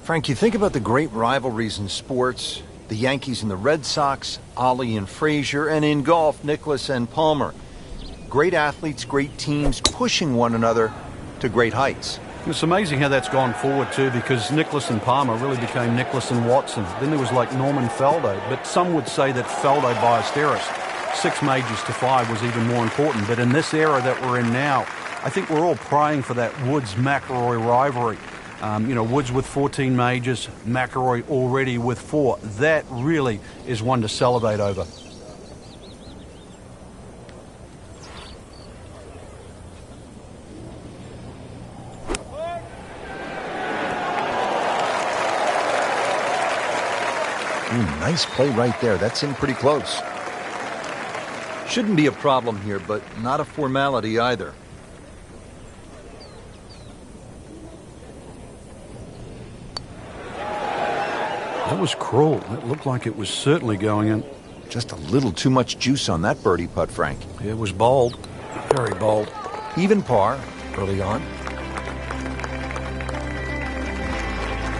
Frank, you think about the great rivalries in sports, the Yankees and the Red Sox, Ollie and Frazier, and in golf, Nicklaus and Palmer. Great athletes, great teams pushing one another to great heights. It's amazing how that's gone forward too, because Nicklaus and Palmer really became Nicklaus and Watson. Then there was like Norman Faldo, but some would say that Faldo biased eras. 6 majors to 5 was even more important. But in this era that we're in now, I think we're all praying for that Woods-McIlroy rivalry. Woods with 14 majors, McIlroy already with 4. That really is one to salivate over. Nice play right there. That's in pretty close. Shouldn't be a problem here, but not a formality either. That was cruel. It looked like it was certainly going in. Just a little too much juice on that birdie putt, Frank. It was bold. Very bold. Even par early on.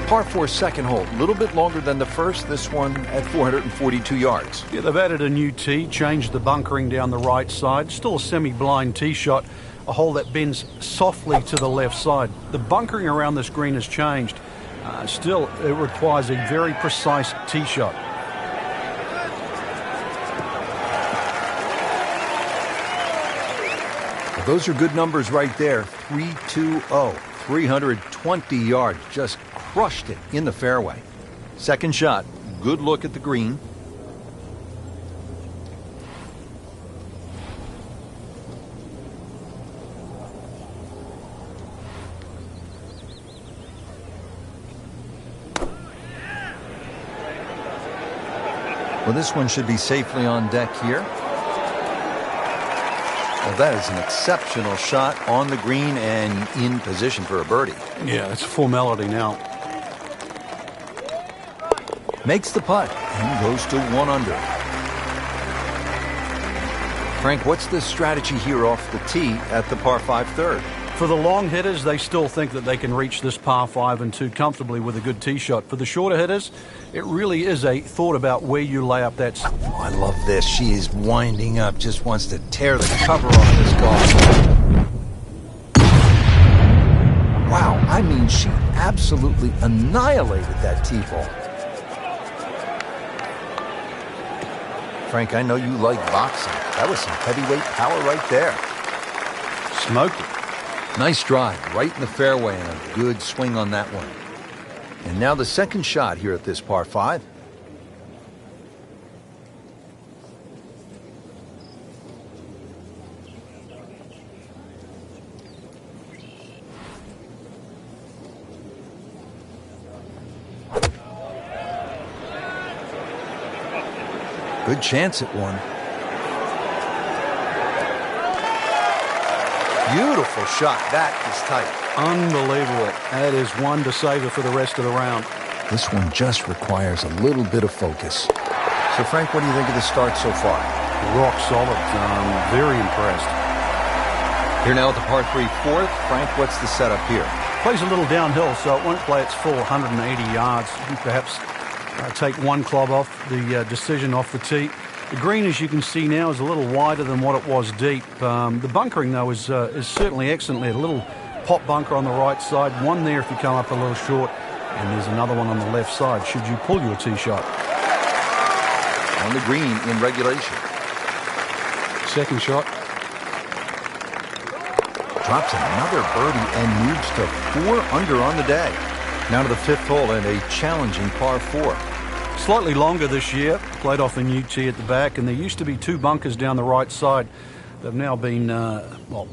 Par 4 second hole, a little bit longer than the first, this one at 442 yards. Yeah, they've added a new tee, changed the bunkering down the right side. Still a semi-blind tee shot, a hole that bends softly to the left side. The bunkering around this green has changed. Still, it requires a very precise tee shot. Well, those are good numbers right there. 320, 320 yards, just crushed it in the fairway. Second shot, good look at the green. Well, this one should be safely on deck here. Well, that is an exceptional shot on the green and in position for a birdie. Yeah, it's a formality now. Makes the putt and goes to 1 under. Frank, what's the strategy here off the tee at the par 5 third? For the long hitters, they still think that they can reach this par 5 and 2 comfortably with a good tee shot. For the shorter hitters, it really is a thought about where you lay up that. Oh, I love this. She is winding up, just wants to tear the cover off this golf. Wow, I mean, she absolutely annihilated that tee ball. Frank, I know you like boxing. That was some heavyweight power right there. Smoked it. Nice drive, right in the fairway, and a good swing on that one. And now the second shot here at this par 5. Good chance at one. Beautiful shot. That is tight. Unbelievable. That is one to savor for the rest of the round. This one just requires a little bit of focus. So, Frank, what do you think of the start so far? Rock solid. Very impressed. Here now at the par 3 fourth. Frank, what's the setup here? Plays a little downhill, so it won't play its full 180 yards. You perhaps take one club off the decision off the tee. The green, as you can see now, is a little wider than what it was deep. The bunkering, though, is certainly excellent. A little pop bunker on the right side, one there if you come up a little short, and there's another one on the left side should you pull your tee shot. On the green in regulation. Second shot. Drops another birdie and moves to 4 under on the day. Now to the 5th hole and a challenging par 4. Slightly longer this year, played off a new tee at the back, and there used to be 2 bunkers down the right side. They've now been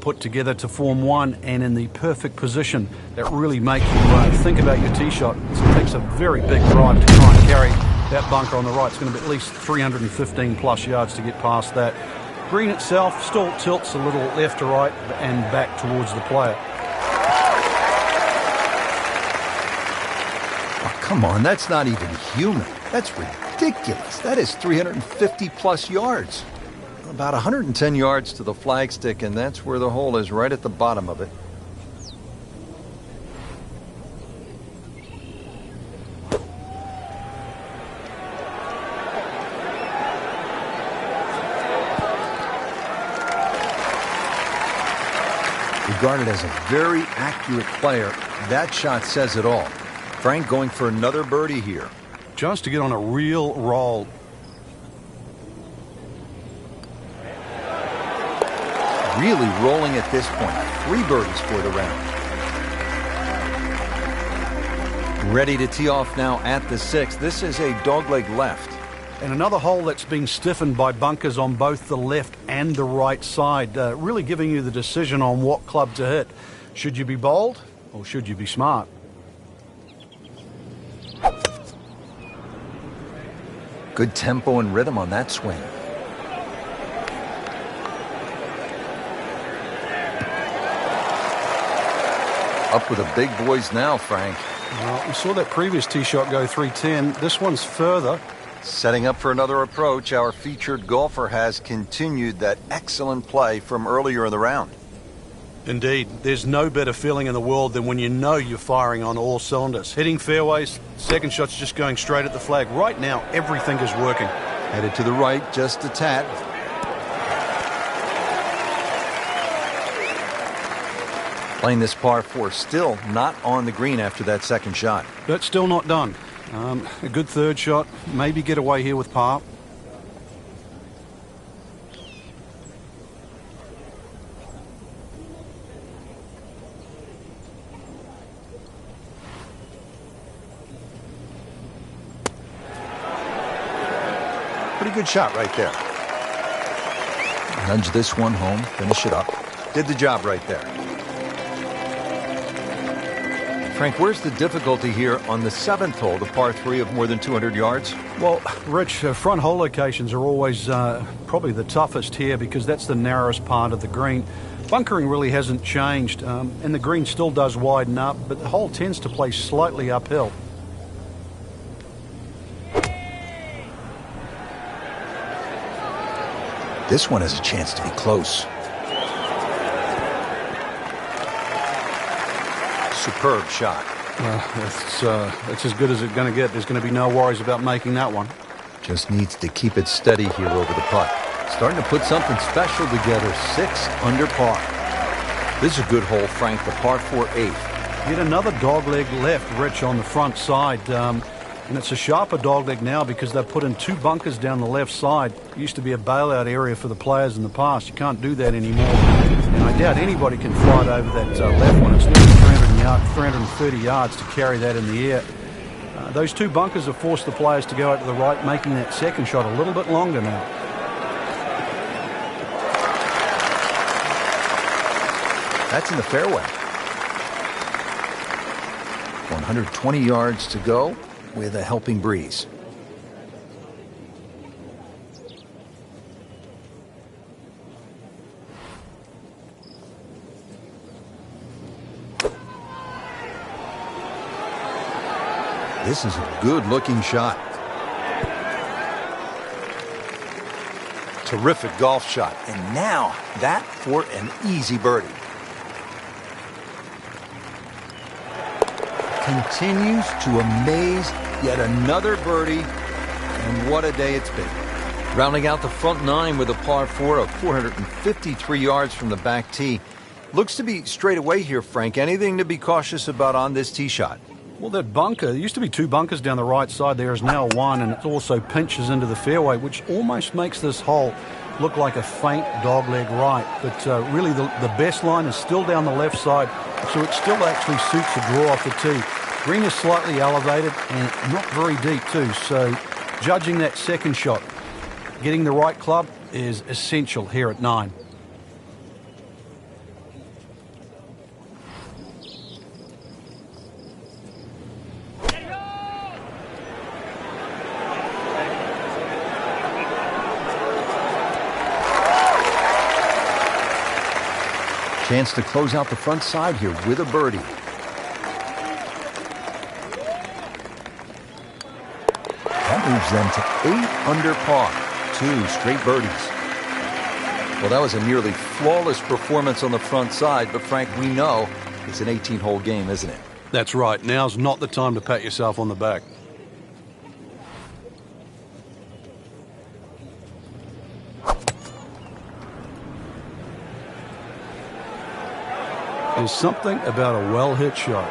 put together to form one, and in the perfect position that really makes you think about your tee shot. It takes a very big drive to try and carry that bunker on the right. It's going to be at least 315 plus yards to get past that. Green itself still tilts a little left to right and back towards the player. Oh, come on, that's not even human. That's ridiculous. That is 350 plus yards. About 110 yards to the flagstick, and that's where the hole is, right at the bottom of it. regarded as a very accurate player. That shot says it all. Frank going for another birdie here. Just to get on a real roll. Really rolling at this point. 3 birdies for the round. Ready to tee off now at the 6th. This is a dogleg left. And another hole that's been stiffened by bunkers on both the left and the right side, really giving you the decision on what club to hit. Should you be bold or should you be smart? Good tempo and rhythm on that swing. Up with the big boys now, Frank. Well, we saw that previous tee shot go 310. This one's further. Setting up for another approach, our featured golfer has continued that excellent play from earlier in the round. Indeed, there's no better feeling in the world than when you know you're firing on all cylinders. Hitting fairways, second shot's just going straight at the flag. Right now, everything is working. Headed to the right, just a tad. Playing this par 4, still not on the green after that second shot. But still not done. A good third shot, maybe get away here with par. Pretty good shot right there. Nudge this one home, finish it up. Did the job right there. Frank, where's the difficulty here on the 7th hole, the par 3 of more than 200 yards? Well, Rich, front hole locations are always probably the toughest here because that's the narrowest part of the green. Bunkering really hasn't changed, and the green still does widen up, but the hole tends to play slightly uphill. This one has a chance to be close. Superb shot. It's as good as it's going to get. There's going to be no worries about making that one. Just needs to keep it steady here over the putt. Starting to put something special together. 6 under par. This is a good hole, Frank, the par 4 8th. Yet another dogleg left, Rich, on the front side. And it's a sharper dogleg now because they've put in 2 bunkers down the left side. It used to be a bailout area for the players in the past. You can't do that anymore. And I doubt anybody can fly it over that left one. It's nearly 330 yards to carry that in the air. Those 2 bunkers have forced the players to go out to the right, making that second shot a little bit longer now. That's in the fairway. 120 yards to go with a helping breeze. This is a good-looking shot. Terrific golf shot. And now, that for an easy birdie. Continues to amaze. Yet another birdie. And what a day it's been. Rounding out the front 9 with a par 4 of 453 yards from the back tee. Looks to be straight away here, Frank. Anything to be cautious about on this tee shot? Well, that bunker, there used to be 2 bunkers down the right side. There is now 1, and it also pinches into the fairway, which almost makes this hole look like a faint dogleg right. But really, the best line is still down the left side, so it still actually suits a draw off the tee. Green is slightly elevated and not very deep, too. So judging that second shot, getting the right club is essential here at 9. Chance to close out the front side here with a birdie. That moves them to 8 under par. 2 straight birdies. Well, that was a nearly flawless performance on the front side, but Frank, we know it's an 18-hole game, isn't it? That's right. Now's not the time to pat yourself on the back. There's something about a well-hit shot.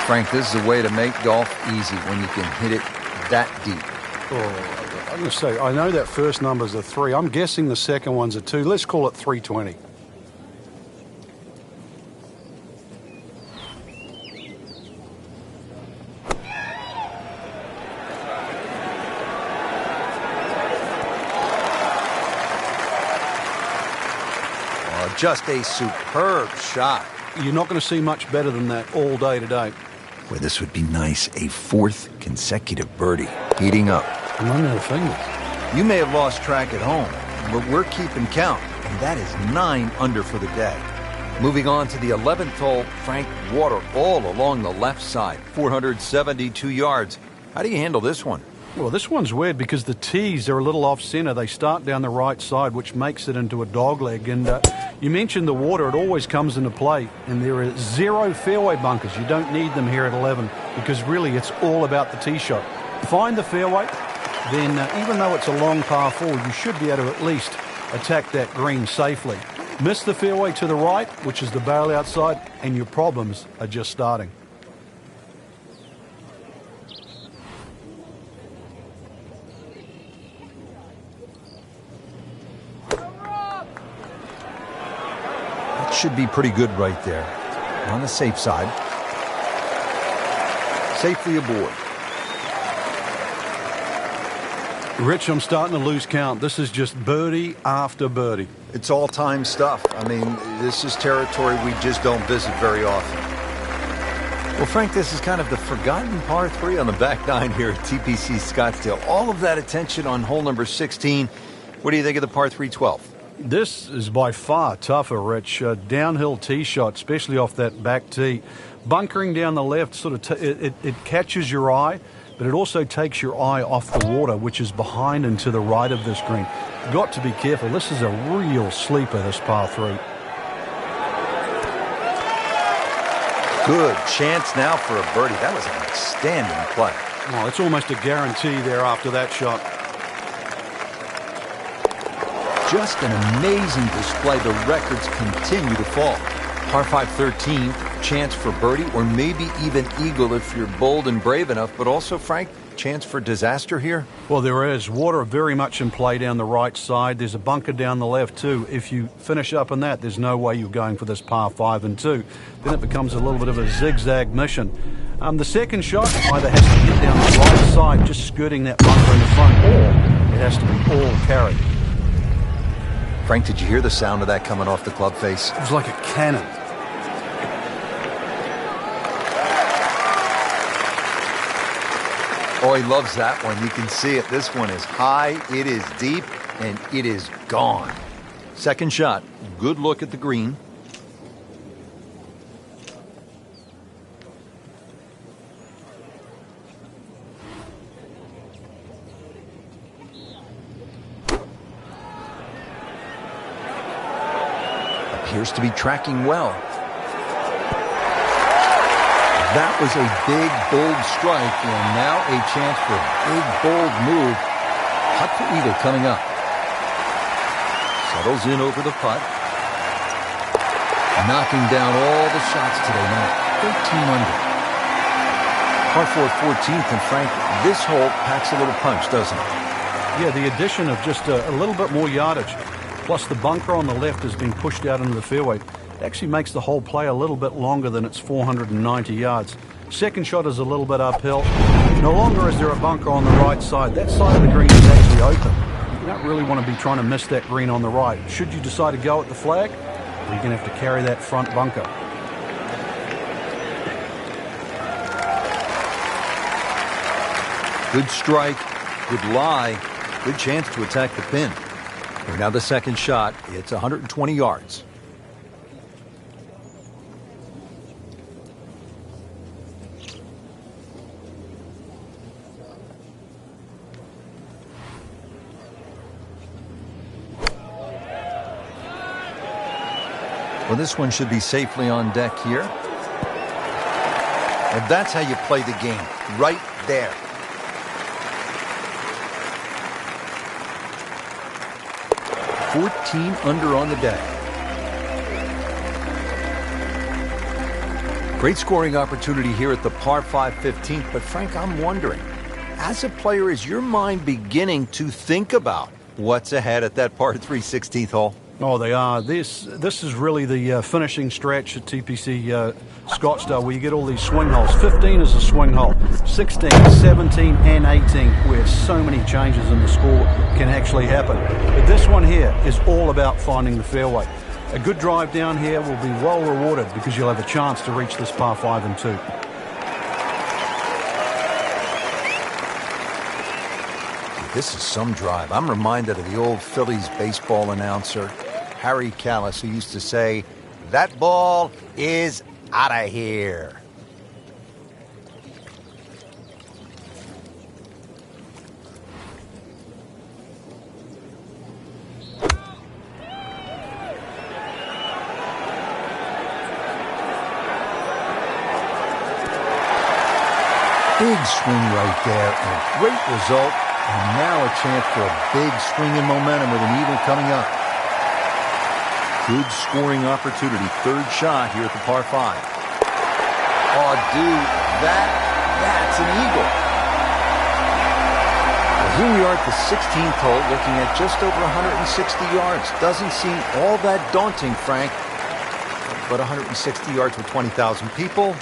Frank, this is a way to make golf easy when you can hit it that deep. Oh, I'm going to say, I know that first number's a 3. I'm guessing the second one's a 2. Let's call it 320. Just a superb shot. You're not going to see much better than that all day today. Boy, this would be nice. A 4th consecutive birdie. Heating up. I'm running out of fingers. You may have lost track at home, but we're keeping count. And that is 9 under for the day. Moving on to the 11th hole, Frank, water all along the left side. 472 yards. How do you handle this one? Well, this one's weird because the tees are a little off-center. They start down the right side, which makes it into a dogleg. And you mentioned the water. It always comes into play. And there are 0 fairway bunkers. You don't need them here at 11 because really it's all about the tee shot. Find the fairway, then even though it's a long par 4, you should be able to at least attack that green safely. Miss the fairway to the right, which is the barrel outside, and your problems are just starting. Should be pretty good right there. On the safe side. Safely aboard. Rich, I'm starting to lose count. This is just birdie after birdie. It's all-time stuff. I mean, this is territory we just don't visit very often. Well, Frank, this is kind of the forgotten par 3 on the back 9 here at TPC Scottsdale. All of that attention on hole number 16. What do you think of the par 3 12? This is by far tougher, Rich. Downhill tee shot, especially off that back tee. Bunkering down the left, sort of it catches your eye, but it also takes your eye off the water, which is behind and to the right of this green. Got to be careful. This is a real sleeper, this par 3. Good chance now for a birdie. That was an outstanding play. Oh, it's almost a guarantee there after that shot. Just an amazing display. The records continue to fall. Par 5 13th, chance for birdie or maybe even eagle if you're bold and brave enough. But also, Frank, chance for disaster here? Well, there is. Water very much in play down the right side. There's a bunker down the left, too. If you finish up in that, there's no way you're going for this par 5 and 2. Then it becomes a little bit of a zigzag mission. The second shot either has to get down the right side, just skirting that bunker in the front, or it has to be all carried. Frank, did you hear the sound of that coming off the club face? It was like a cannon. Oh, he loves that one. You can see it. This one is high, it is deep, and it is gone. Second shot. Good look at the green. Appears to be tracking well. That was a big, bold strike, and now a chance for a big, bold move. Putt for eagle coming up. Settles in over the putt. Knocking down all the shots today now. 13 under. Par 4 14th, and Frank, this hole packs a little punch, doesn't it? Yeah, the addition of just a little bit more yardage, plus the bunker on the left has been pushed out into the fairway. It actually makes the whole play a little bit longer than its 490 yards. Second shot is a little bit uphill. No longer is there a bunker on the right side. That side of the green is actually open. You don't really want to be trying to miss that green on the right. Should you decide to go at the flag, you're going to have to carry that front bunker. Good strike, good lie, good chance to attack the pin. Here now the second shot. It's 120 yards. Well, this one should be safely on deck here. And that's how you play the game, right there. 14 under on the day. Great scoring opportunity here at the par 5 15th, but Frank, I'm wondering, as a player, is your mind beginning to think about what's ahead at that par 3 16th hole? Oh, they are. This is really the finishing stretch at TPC Scottsdale, where you get all these swing holes. 15 is a swing hole. 16, 17, and 18, where so many changes in the score can actually happen. But this one here is all about finding the fairway. A good drive down here will be well rewarded because you'll have a chance to reach this par 5 and 2. This is some drive. I'm reminded of the old Phillies baseball announcer, Harry Callis, who used to say, "That ball is out of here." Big swing right there, and a great result. And now a chance for a big swing in momentum with an eagle coming up. Good scoring opportunity. Third shot here at the par 5. Oh, dude, that's an eagle. Well, here we are at the 16th hole, looking at just over 160 yards. Doesn't seem all that daunting, Frank. But 160 yards with 20,000 people,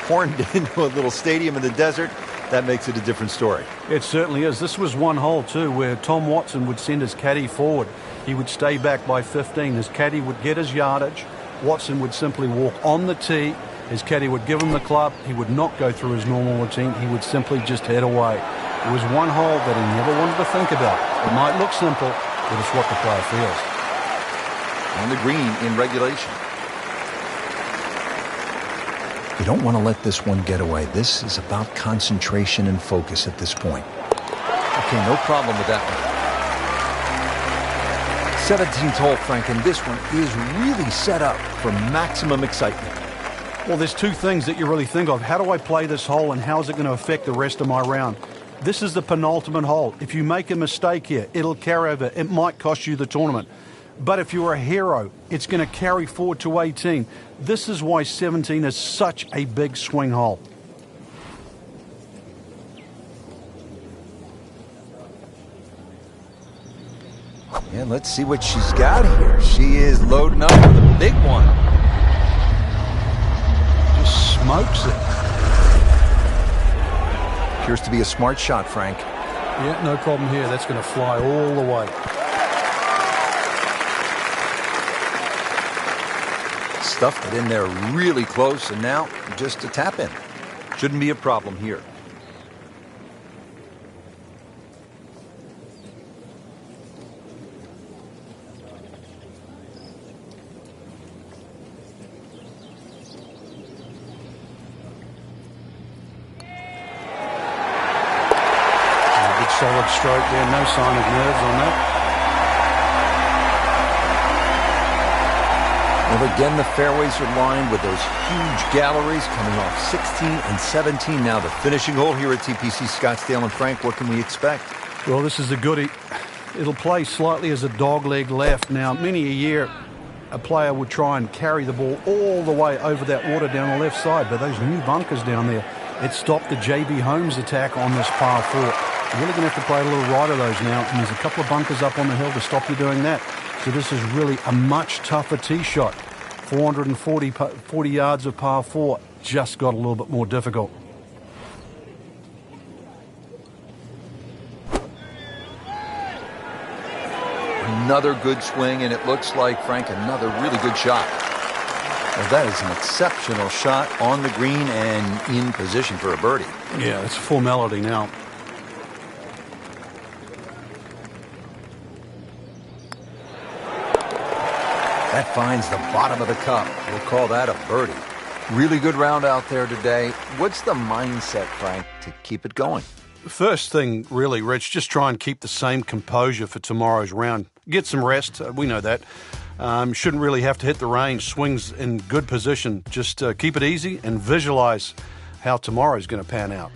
horned into a little stadium in the desert, that makes it a different story. It certainly is. This was one hole, too, where Tom Watson would send his caddy forward. He would stay back by 15. His caddy would get his yardage. Watson would simply walk on the tee. His caddy would give him the club. He would not go through his normal routine. He would simply just head away. It was one hole that he never wanted to think about. It might look simple, but it's what the player feels. On the green in regulation. You don't want to let this one get away. This is about concentration and focus at this point. Okay, no problem with that one. 17th hole, Frank, and this one is really set up for maximum excitement. Well, there's two things that you really think of. How do I play this hole, and how is it going to affect the rest of my round? This is the penultimate hole. If you make a mistake here, it'll carry over. It might cost you the tournament. But if you're a hero, it's going to carry forward to 18. This is why 17 is such a big swing hole. Yeah, let's see what she's got here. She is loading up with a big one. Just smokes it. Appears to be a smart shot, Frank. Yeah, no problem here. That's going to fly all the way. Stuffed it in there really close, and now just a tap in. Shouldn't be a problem here. Good solid stroke there. No sign of nerves on that. Well, again, the fairways are lined with those huge galleries coming off 16 and 17. Now the finishing hole here at TPC Scottsdale. And Frank, what can we expect? Well, this is a goodie. It'll play slightly as a dogleg left. Now, many a year, a player would try and carry the ball all the way over that water down the left side. But those new bunkers down there, it stopped the J.B. Holmes attack on this par 4. You're really going to have to play a little right of those now. And there's a couple of bunkers up on the hill to stop you doing that. So this is really a much tougher tee shot. 440 yards of par 4 just got a little bit more difficult. Another good swing, and it looks like, Frank, another really good shot. Well, that is an exceptional shot on the green and in position for a birdie. Yeah, it's a formality now. That finds the bottom of the cup. We'll call that a birdie. Really good round out there today. What's the mindset, Frank, to keep it going? First thing, really, Rich, just try and keep the same composure for tomorrow's round. Get some rest. We know that. Shouldn't really have to hit the range. Swings in good position. Just keep it easy and visualize how tomorrow's going to pan out.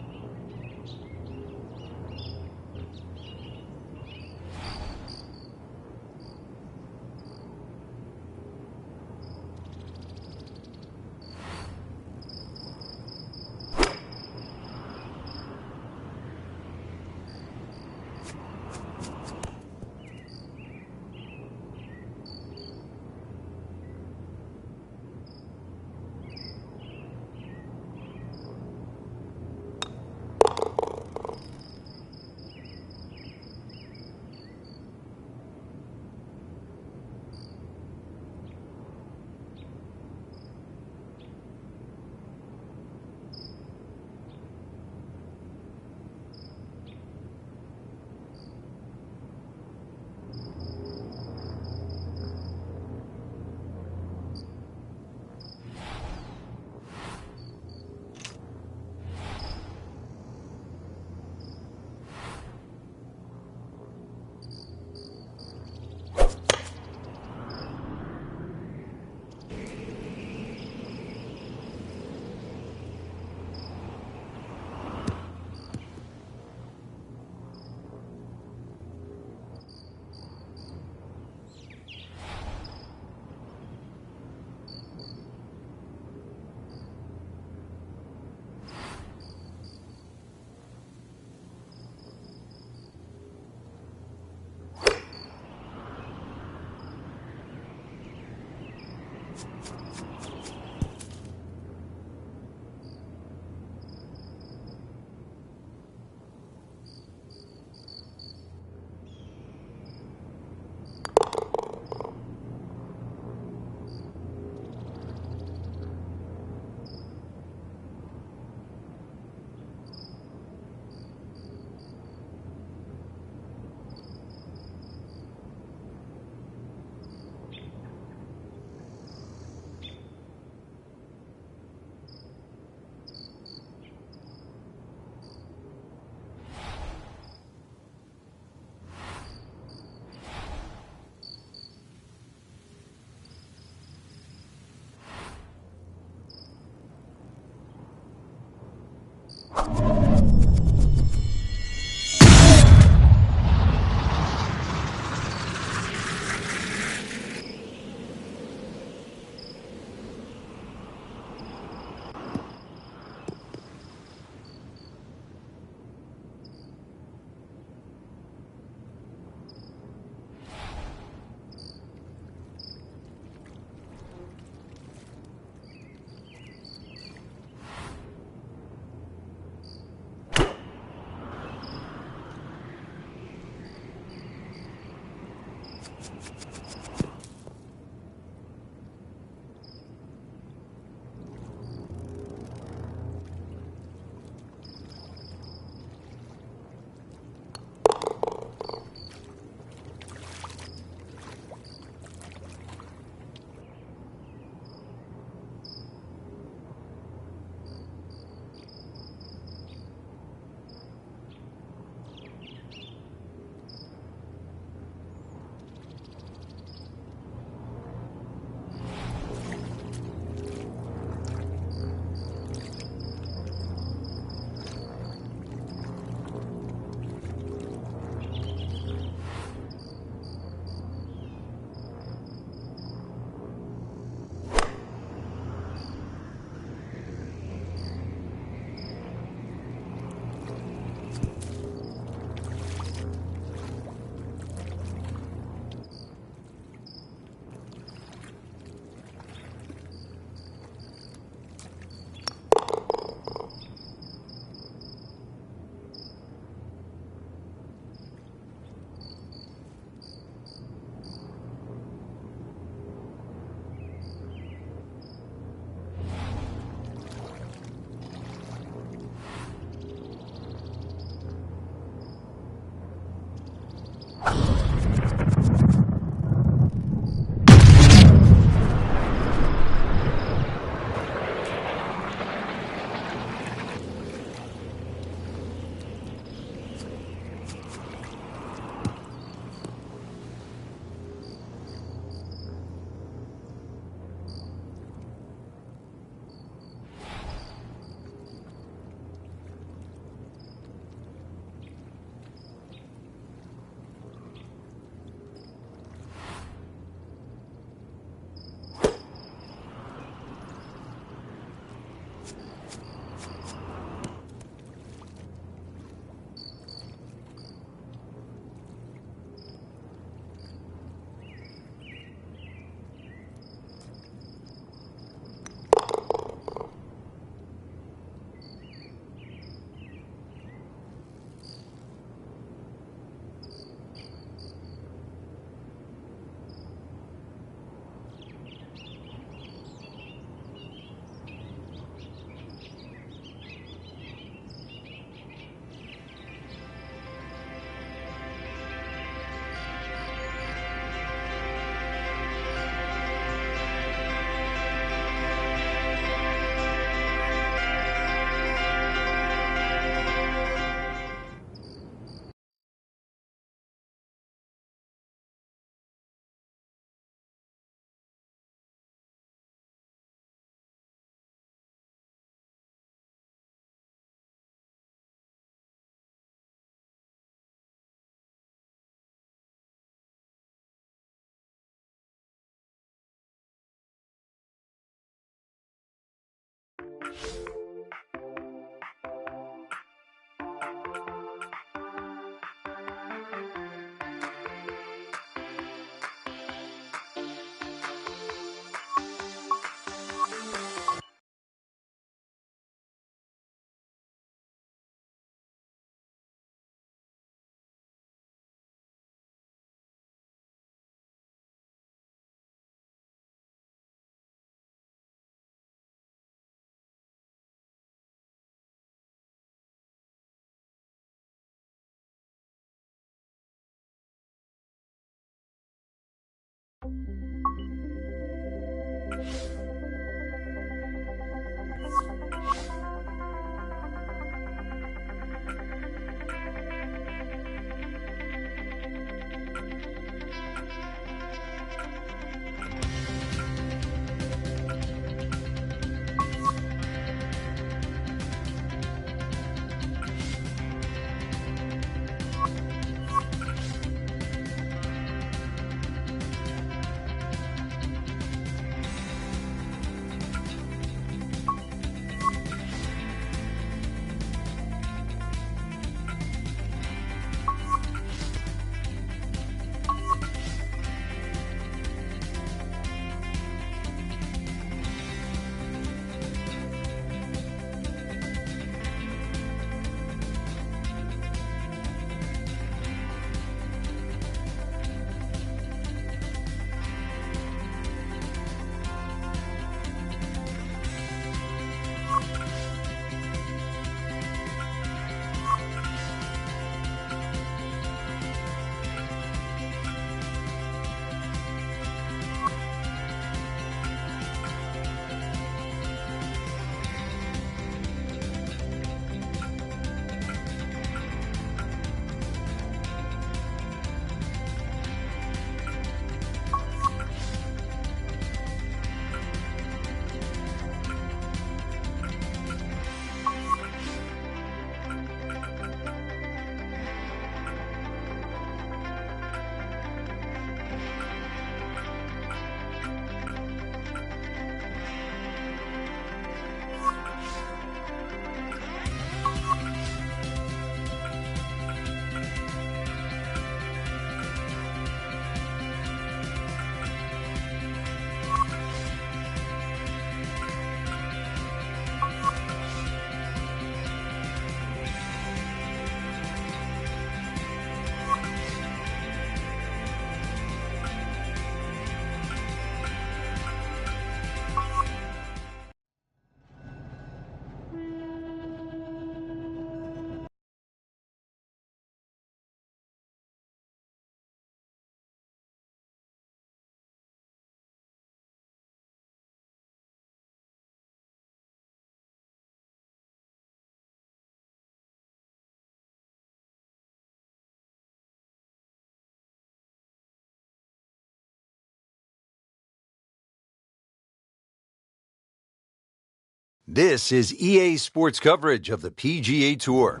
This is EA Sports coverage of the PGA Tour.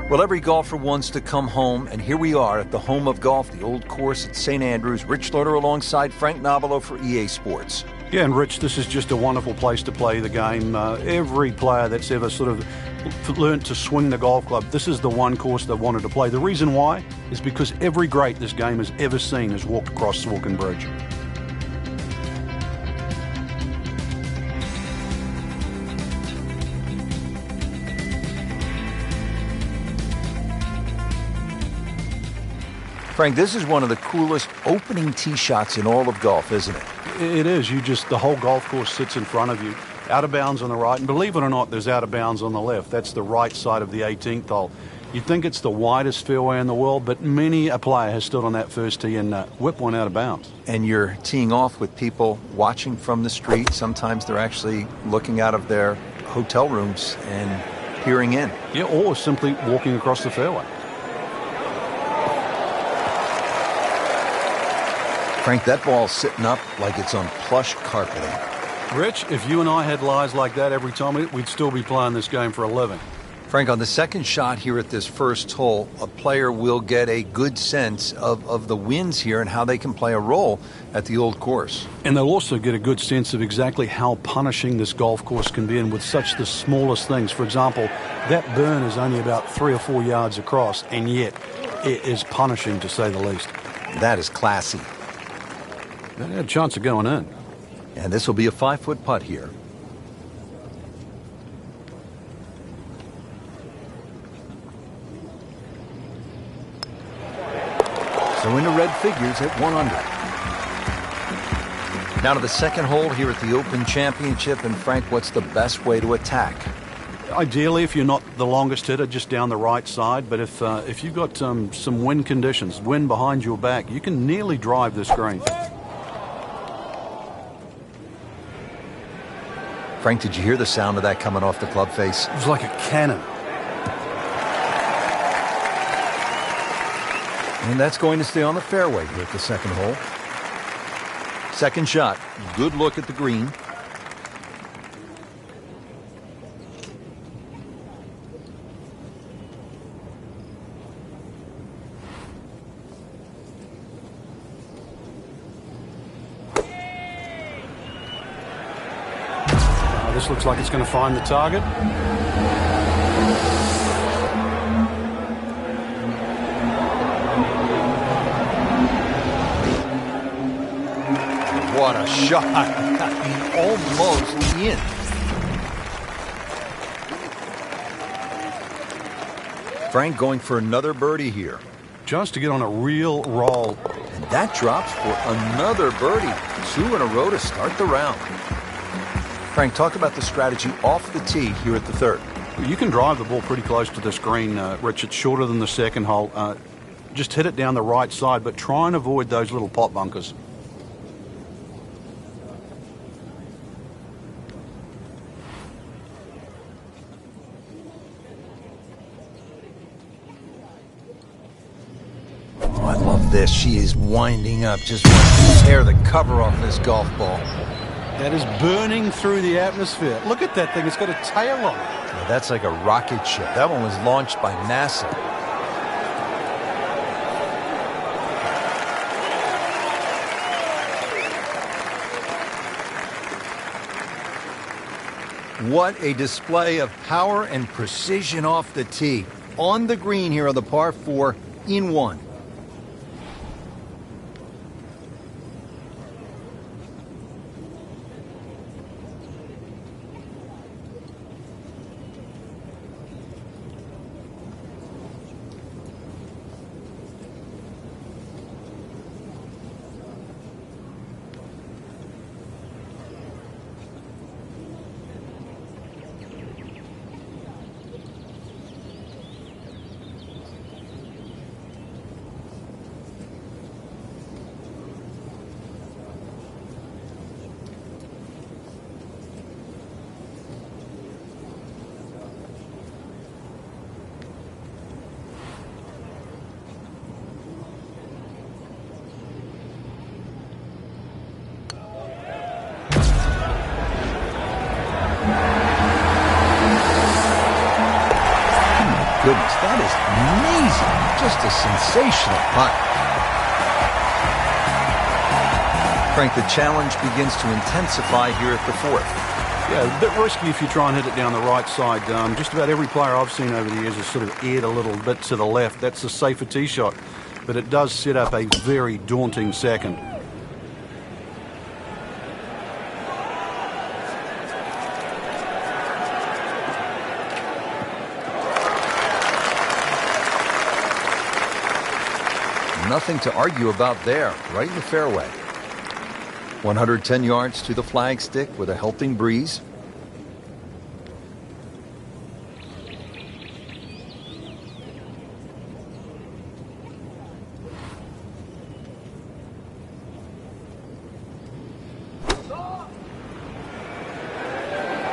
Well, every golfer wants to come home, and here we are at the home of golf, the old course at St. Andrews. Rich Lerner alongside Frank Nobilo for EA Sports. Yeah, and Rich, this is just a wonderful place to play the game. Every player that's ever sort of learned to swing the golf club, this is the one course they wanted to play. The reason why is because every great this game has ever seen has walked across JACQUI Bridge. Frank, this is one of the coolest opening tee shots in all of golf, isn't it? It is. The whole golf course sits in front of you. Out of bounds on the right, and believe it or not, there's out of bounds on the left. That's the right side of the 18th hole. You'd think it's the widest fairway in the world, but many a player has stood on that first tee and whipped one out of bounds. And you're teeing off with people watching from the street. Sometimes they're actually looking out of their hotel rooms and peering in. Yeah, or simply walking across the fairway. Frank, that ball's sitting up like it's on plush carpeting. Rich, if you and I had lies like that every time, we'd still be playing this game for a living. Frank, on the second shot here at this first hole, a player will get a good sense of the winds here and how they can play a role at the old course. And they'll also get a good sense of exactly how punishing this golf course can be, and with such the smallest things. For example, that burn is only about 3 or 4 yards across, and yet it is punishing, to say the least. That is classy. They had a chance of going in. And this will be a 5-foot putt here. So into red figures at 1 under. Now to the second hole here at the Open Championship. And Frank, what's the best way to attack? Ideally, if you're not the longest hitter, just down the right side. But if you've got some wind conditions, wind behind your back, you can nearly drive this green. Frank, did you hear the sound of that coming off the club face? It was like a cannon. And that's going to stay on the fairway here at the second hole. Second shot. Good look at the green. This looks like it's going to find the target. What a shot. Almost in. Frank going for another birdie here. Just to get on a real roll. And that drops for another birdie. 2 in a row to start the round. Frank, talk about the strategy off the tee here at the third. You can drive the ball pretty close to this green, Rich. It's shorter than the second hole. Just hit it down the right side, but try and avoid those little pot bunkers. Oh, I love this. She is winding up. Just wants to tear the cover off this golf ball. That is burning through the atmosphere. Look at that thing. It's got a tail on it. Yeah, that's like a rocket ship. That one was launched by NASA. What a display of power and precision off the tee. On the green here on the par 4 in 1. goodness, that is amazing. Just a sensational putt. Frank, the challenge begins to intensify here at the fourth. Yeah, a bit risky if you try and hit it down the right side. Just about every player I've seen over the years has sort of aired a little bit to the left. That's a safer tee shot, but it does set up a very daunting second. Nothing to argue about there, right in the fairway. 110 yards to the flagstick with a helping breeze.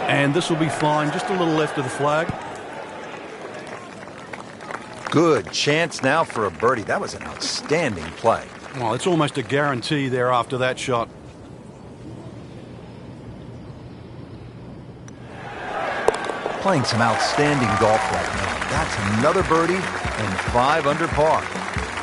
And this will be fine, just a little left of the flag. Good chance now for a birdie. That was an outstanding play. Well, it's almost a guarantee there after that shot. Playing some outstanding golf right now. That's another birdie and 5 under par.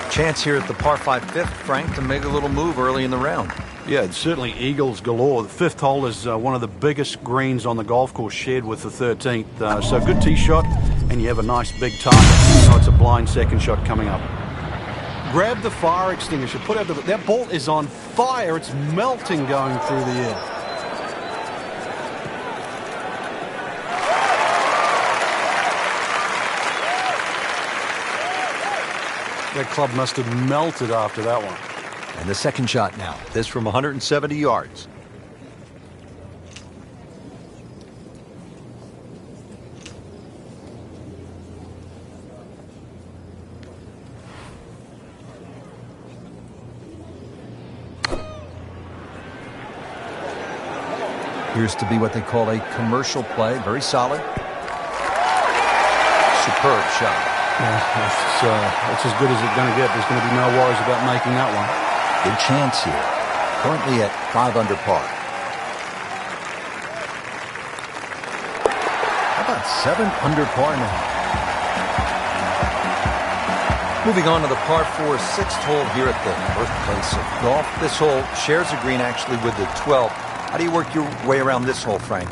Chance here at the par 5 fifth, Frank, to make a little move early in the round. Yeah, it's certainly eagles galore. The fifth hole is one of the biggest greens on the golf course, shared with the 13th. So good tee shot, and you have a nice big target. So it's a blind second shot coming up. Grab the fire extinguisher. Put out that ball is on fire. It's melting going through the air. That club must have melted after that one. And the second shot now. This from 170 yards. Appears to be what they call a commercial play. Very solid. Superb shot. Yeah, it's as good as it's going to get. There's going to be no worries about making that one. Good chance here. Currently at 5 under par. How about 7 under par now? Moving on to the par 4 6th hole here at the birthplace of golf. This hole shares a green actually with the 12th. How do you work your way around this hole, Frank?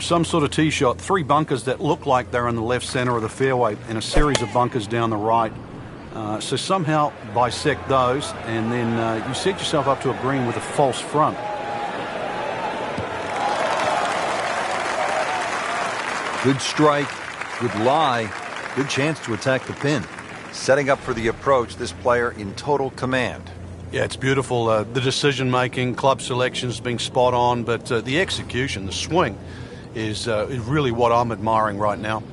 Some sort of tee shot. 3 bunkers that look like they're in the left center of the fairway and a series of bunkers down the right. So somehow bisect those, and then you set yourself up to a green with a false front. Good strike, good lie, good chance to attack the pin. Setting up for the approach, this player in total command. Yeah, it's beautiful. The decision-making, club selections being spot on, but the execution, the swing, is really what I'm admiring right now.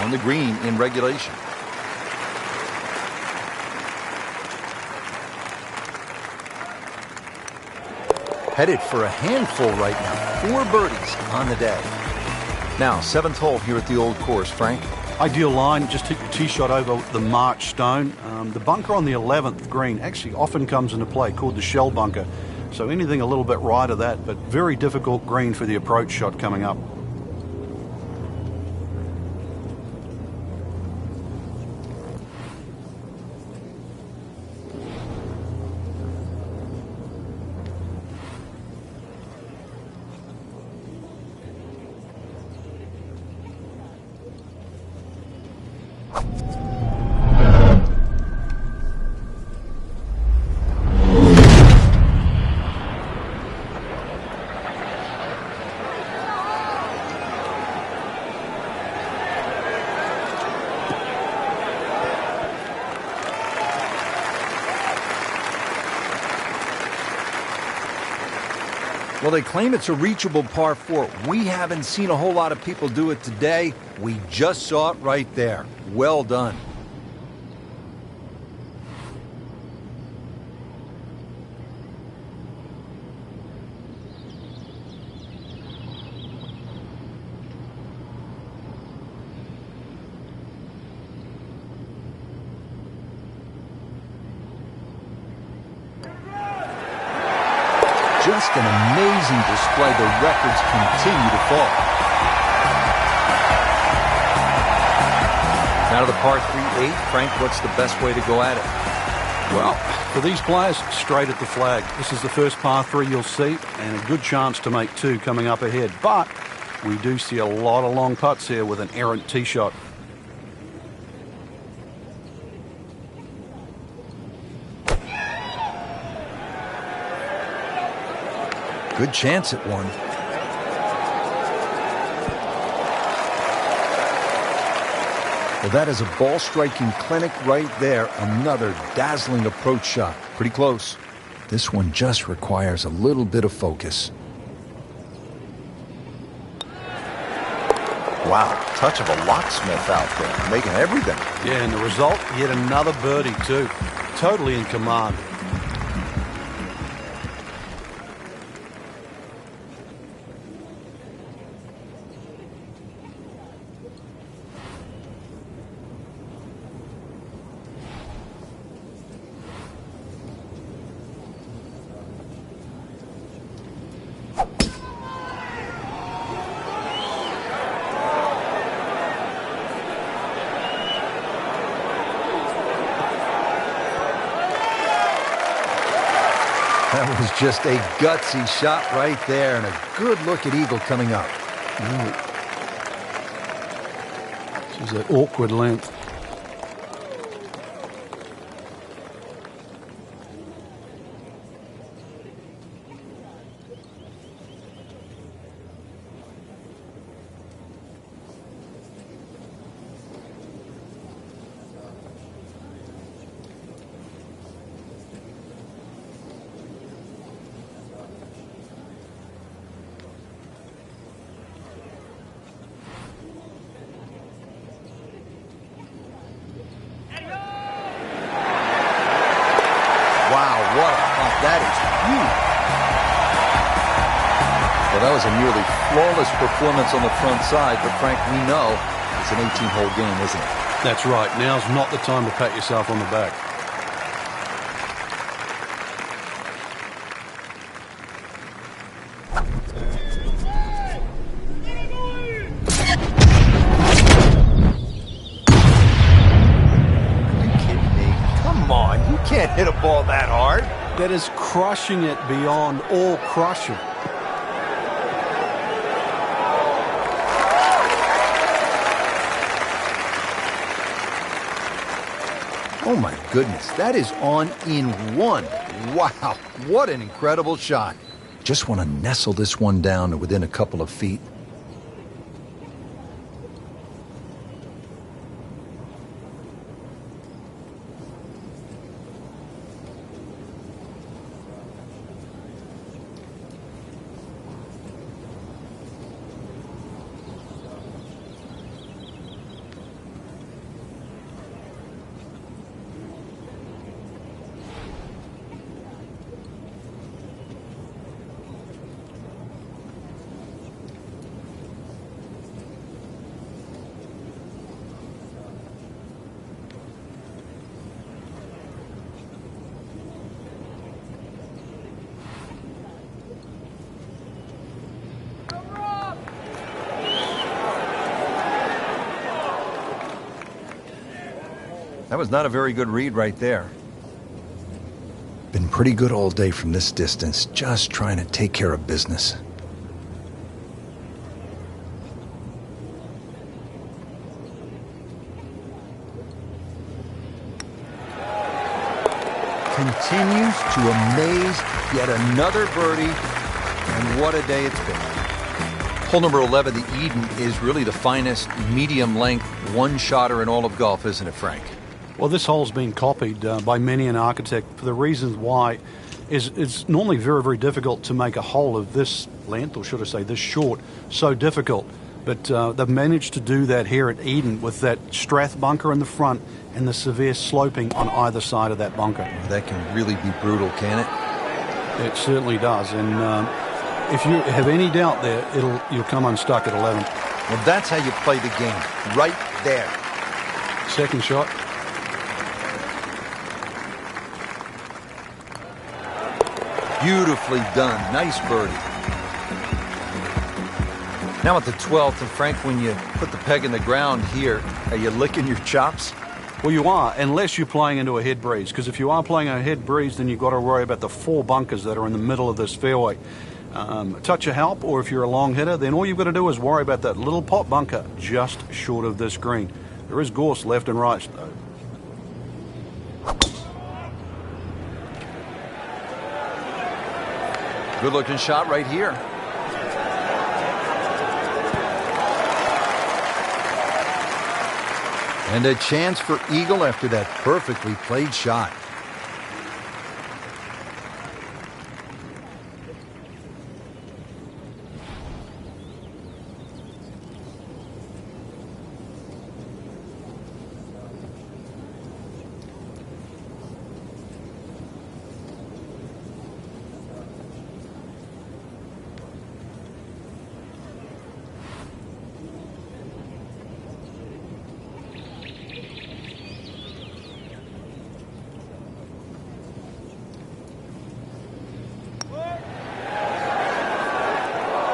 On the green in regulation. Headed for a handful right now. 4 birdies on the day. Now, 7th hole here at the old course, Frank. Ideal line, just hit your tee shot over the march stone. The bunker on the 11th green actually often comes into play, called the shell bunker. So anything a little bit right of that, but very difficult green for the approach shot coming up. Well, they claim it's a reachable par 4. We haven't seen a whole lot of people do it today. We just saw it right there. Well done. Just an amazing display. The records continue to fall. Now to the par 3 8. Frank, what's the best way to go at it? Well, for these players, straight at the flag. This is the first par 3 you'll see, and a good chance to make 2 coming up ahead. But we do see a lot of long putts here with an errant tee shot. Good chance at one. Well, that is a ball striking clinic right there. Another dazzling approach shot. Pretty close. This one just requires a little bit of focus. Wow, touch of a locksmith out there, making everything. Yeah, and the result, yet another birdie too. Totally in command. That was just a gutsy shot right there, and a good look at eagle coming up. This is an awkward length. That is huge. Well, that was a nearly flawless performance on the front side, but Frank, we know it's an 18-hole game, isn't it? That's right. Now's not the time to pat yourself on the back. Are you kidding me? Come on, you can't hit a ball that hard. That is crushing it beyond all crushing. Oh my goodness, that is on in one. Wow, what an incredible shot. Just want to nestle this one down to within a couple of feet. That was not a very good read right there. Been pretty good all day from this distance, just trying to take care of business. Continues to amaze, yet another birdie, and what a day it's been. Hole number 11, the Eden, is really the finest medium-length one-shotter in all of golf, isn't it, Frank? Well, this hole's been copied by many an architect for the reasons why it's normally very, very difficult to make a hole of this length, or should I say this short, so difficult. But they've managed to do that here at Eden with that Strath bunker in the front and the severe sloping on either side of that bunker. That can really be brutal, can it? It certainly does. And if you have any doubt there, you'll come unstuck at 11. Well, that's how you play the game, right there. Second shot. Beautifully done. Nice birdie. Now at the 12th, and Frank, when you put the peg in the ground here, are you licking your chops? Well, you are, unless you're playing into a head breeze, because if you are playing a head breeze, then you've got to worry about the 4 bunkers that are in the middle of this fairway. A touch of help, or if you're a long hitter, then all you've got to do is worry about that little pot bunker just short of this green. There is gorse left and right, though. Good looking shot right here. And a chance for eagle after that perfectly played shot.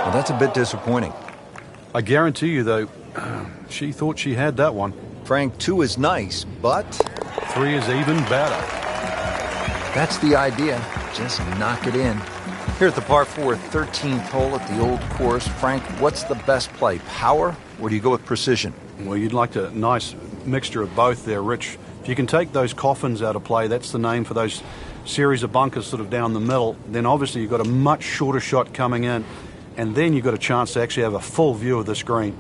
Well, that's a bit disappointing. I guarantee you, though, she thought she had that one. Frank, 2 is nice, but 3 is even better. that's the idea. Just knock it in. Here at the par 4 13th hole at the old course, Frank, what's the best play, power, or do you go with precision? Well, you'd like a nice mixture of both there, Rich. If you can take those coffins out of play, that's the name for those series of bunkers sort of down the middle, then obviously you've got a much shorter shot coming in, and then you've got a chance to actually have a full view of this green.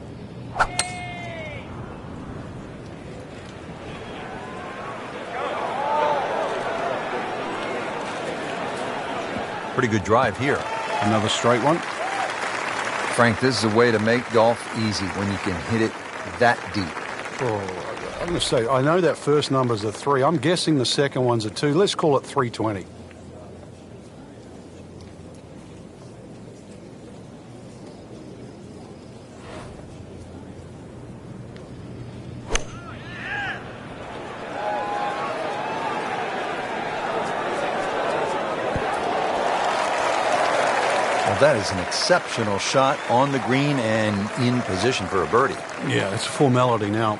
Pretty good drive here. Another straight one. Frank, this is a way to make golf easy when you can hit it that deep. Oh, I'm going to say, I know that first number's a 3. I'm guessing the second one's a 2. Let's call it 320. That is an exceptional shot on the green and in position for a birdie. Yeah, it's a formality now.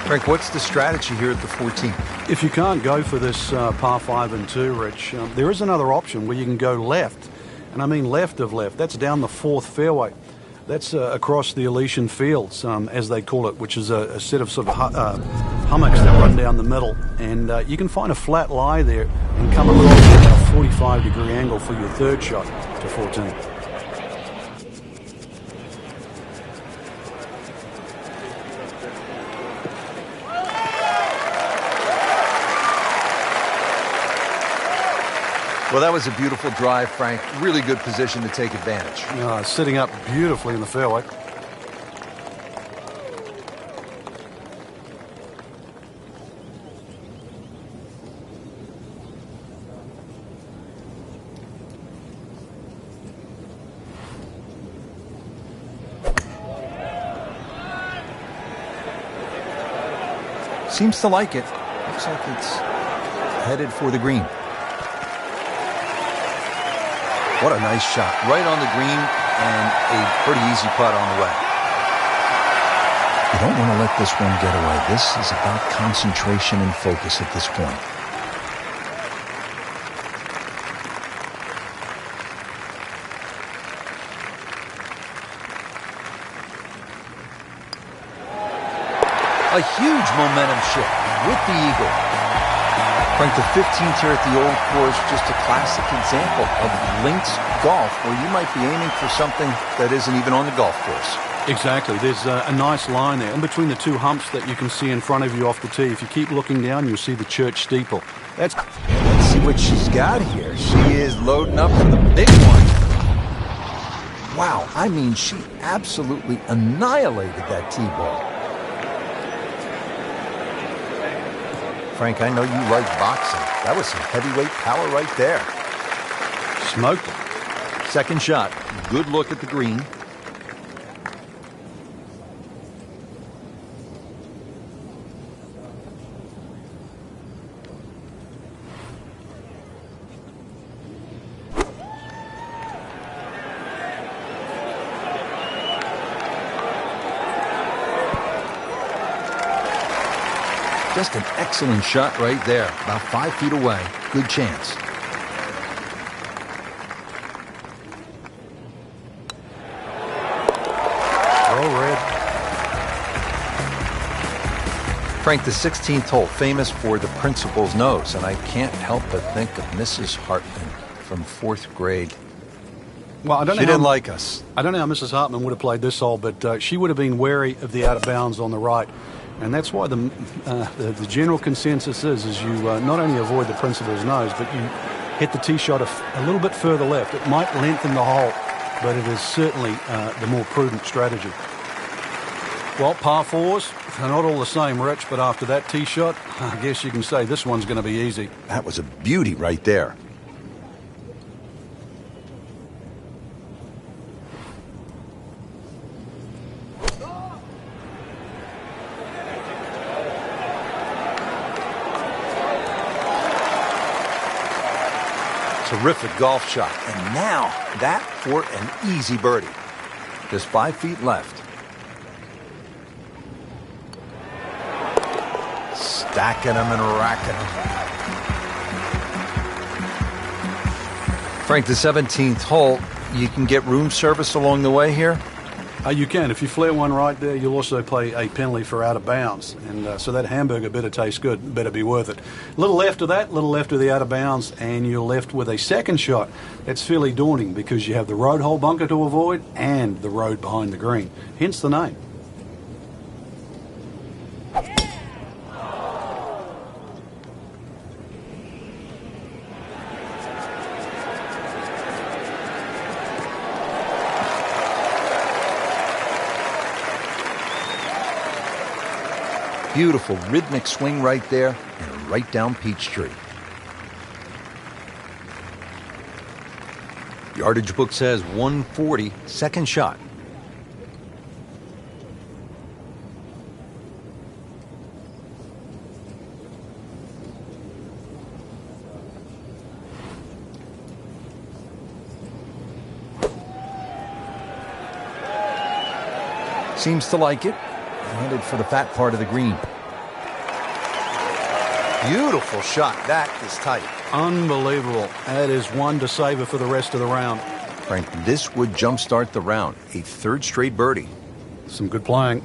Frank, what's the strategy here at the 14th? If you can't go for this par 5 and 2, Rich, there is another option where you can go left. And I mean left of left. That's down the 4th fairway. That's across the Elysian Fields, as they call it, which is a set of sort of hummocks that run down the middle. And you can find a flat lie there and come across at a 45-degree angle for your 3rd shot to 14. Well, that was a beautiful drive, Frank. Really good position to take advantage. Sitting up beautifully in the fairway. Seems to like it. Looks like it's headed for the green. What a nice shot. Right on the green and a pretty easy putt on the way. You don't want to let this one get away. This is about concentration and focus at this point. A huge momentum shift with the eagle. Frank, the 15th here at the old course, just a classic example of links golf, where you might be aiming for something that isn't even on the golf course. Exactly. There's a nice line there in between the 2 humps that you can see in front of you off the tee. If you keep looking down, you'll see the church steeple. Let's see what she's got here. She is loading up for the big one. Wow, I mean, she absolutely annihilated that tee ball. Frank, I know you like boxing. That was some heavyweight power right there. Smoked it. Second shot. Good look at the green. Just an excellent shot right there, about 5 feet away. Good chance. Well read. Frank, the 16th hole, famous for the principal's nose, and I can't help but think of Mrs. Hartman from 4th grade. Well, I don't know. She didn't like us. I don't know how Mrs. Hartman would have played this hole, but she would have been wary of the out of bounds on the right. And that's why the general consensus is you not only avoid the principal's nose, but you hit the tee shot a little bit further left. It might lengthen the hole, but it is certainly the more prudent strategy. Well, par fours, they're not all the same, Rich, but after that tee shot, I guess you can say this one's going to be easy. That was a beauty right there. Terrific golf shot. And now that for an easy birdie. Just 5 feet left. Stacking them and racking them. Frank, the 17th hole, you can get room service along the way here? You can. If you flare one right there, you'll also pay a penalty for out of bounds. And so that hamburger better taste good, better be worth it. A little left of that, a little left of the out of bounds, and you're left with a second shot. That's fairly daunting because you have the road hole bunker to avoid and the road behind the green. Hence the name. Beautiful rhythmic swing right there and right down Peachtree. Yardage book says 140, second shot. Seems to like it. Headed for the fat part of the green. Beautiful shot. That is tight. Unbelievable. That is one to savor for the rest of the round. Frank, this would jumpstart the round. A third straight birdie. Some good playing.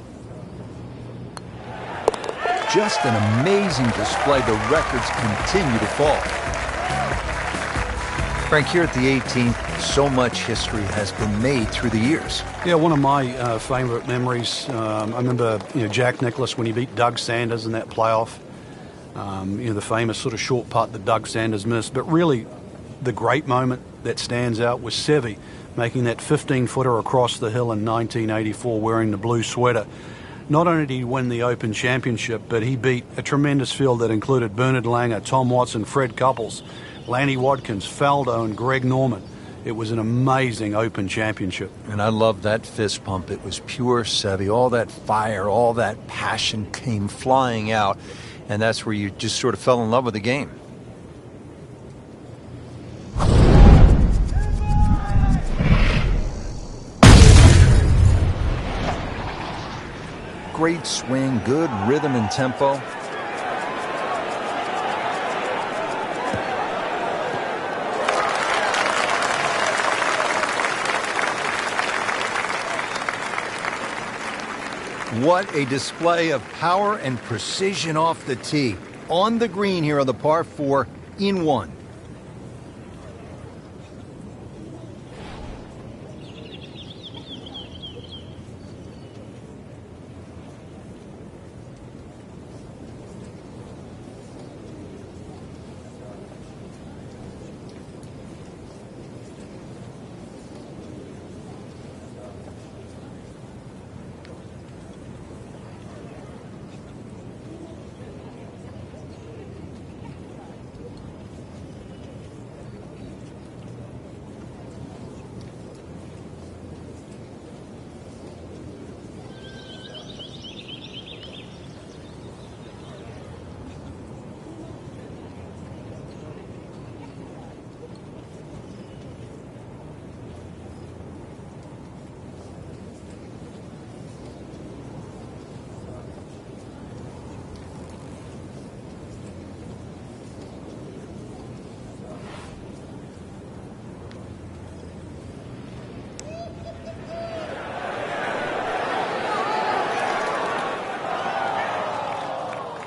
Just an amazing display. The records continue to fall. Frank, here at the 18th, so much history has been made through the years. Yeah, one of my favourite memories, I remember Jack Nicklaus when he beat Doug Sanders in that playoff. The famous sort of short putt that Doug Sanders missed. But really, the great moment that stands out was Seve making that 15-footer across the hill in 1984 wearing the blue sweater. Not only did he win the Open Championship, but he beat a tremendous field that included Bernard Langer, Tom Watson, Fred Couples, Lanny Watkins, Faldo, and Greg Norman. It was an amazing Open Championship. And I love that fist pump. It was pure Seve. All that fire, all that passion came flying out. And that's where you just sort of fell in love with the game. Great swing, good rhythm and tempo. What a display of power and precision off the tee. On the green here on the par 4 in one.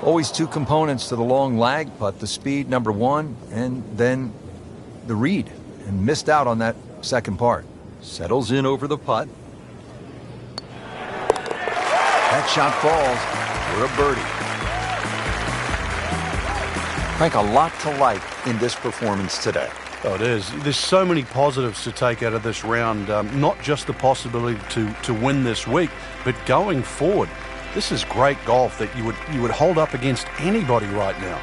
Always two components to the long lag putt, the speed, number one, and then the read, and missed out on that second part. Settles in over the putt. That shot falls for a birdie. Frank, a lot to like in this performance today. Oh, it is. There's so many positives to take out of this round. Not just the possibility to win this week, but going forward. This is great golf that you would hold up against anybody right now.